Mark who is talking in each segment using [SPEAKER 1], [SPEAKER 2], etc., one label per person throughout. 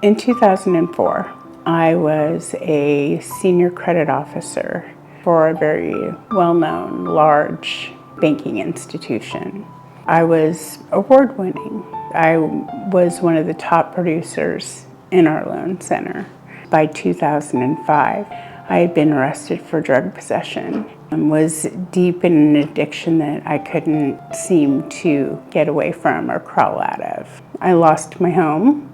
[SPEAKER 1] In 2004, I was a senior credit officer for a very well-known, large banking institution. I was award-winning. I was one of the top producers in our loan center. By 2005, I had been arrested for drug possession and was deep in an addiction that I couldn't seem to get away from or crawl out of. I lost my home.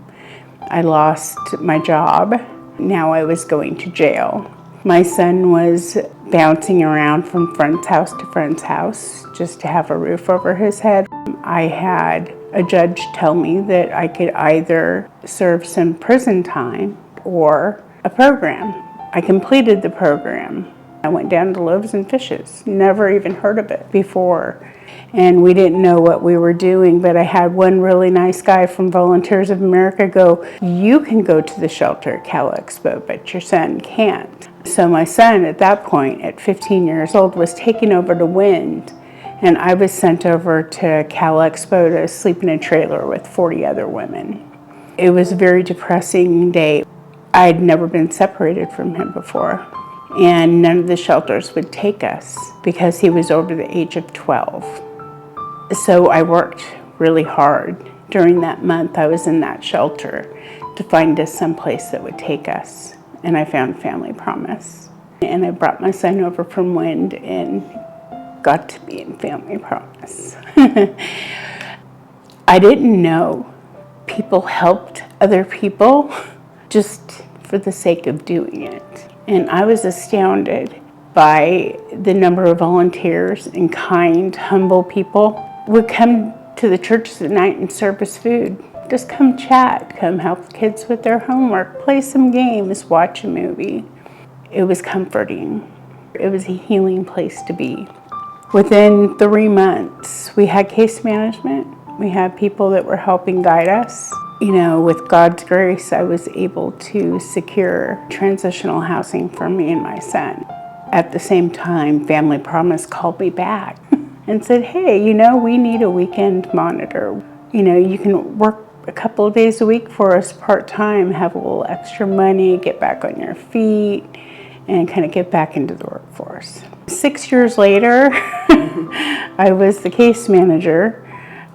[SPEAKER 1] I lost my job. Now I was going to jail. My son was bouncing around from friend's house to friend's house just to have a roof over his head. I had a judge tell me that I could either serve some prison time or a program. I completed the program. I went down to Loaves and Fishes, never even heard of it before. And we didn't know what we were doing, but I had one really nice guy from Volunteers of America go, "You can go to the shelter at Cal Expo, but your son can't." So my son at that point, at 15 years old, was taken over to Wind, and I was sent over to Cal Expo to sleep in a trailer with 40 other women. It was a very depressing day. I'd never been separated from him before, and none of the shelters would take us because he was over the age of 12. So I worked really hard during that month I was in that shelter to find us someplace that would take us. And I found Family Promise. And I brought my son over from Wind and got to be in Family Promise. I didn't know people helped other people just for the sake of doing it. And I was astounded by the number of volunteers and kind, humble people would come to the churches at night and serve us food. Just come chat, come help kids with their homework, play some games, watch a movie. It was comforting. It was a healing place to be. Within 3 months, we had case management. We had people that were helping guide us. You know, with God's grace, I was able to secure transitional housing for me and my son. At the same time, Family Promise called me back and said, "Hey, you know, we need a weekend monitor. You know, you can work a couple of days a week for us part-time, have a little extra money, get back on your feet, and kind of get back into the workforce." 6 years later, I was the case manager,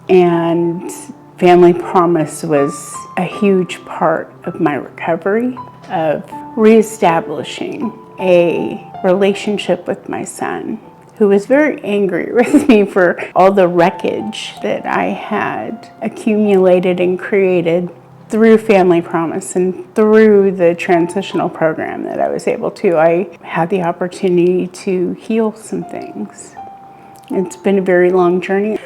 [SPEAKER 1] and Family Promise was a huge part of my recovery, of reestablishing a relationship with my son, who was very angry with me for all the wreckage that I had accumulated and created through Family Promise and through the transitional program that I was able to. I had the opportunity to heal some things. It's been a very long journey,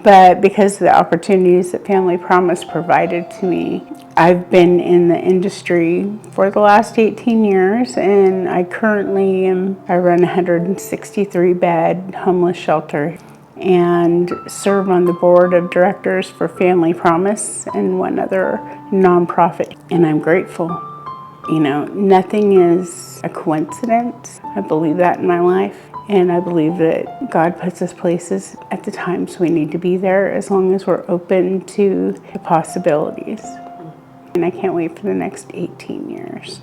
[SPEAKER 1] but because of the opportunities that Family Promise provided to me, I've been in the industry for the last 18 years, and I run a 163-bed homeless shelter and serve on the board of directors for Family Promise and one other nonprofit, and I'm grateful. You know, nothing is a coincidence. I believe that in my life. And I believe that God puts us places at the times we need to be there, as long as we're open to the possibilities. And I can't wait for the next 18 years.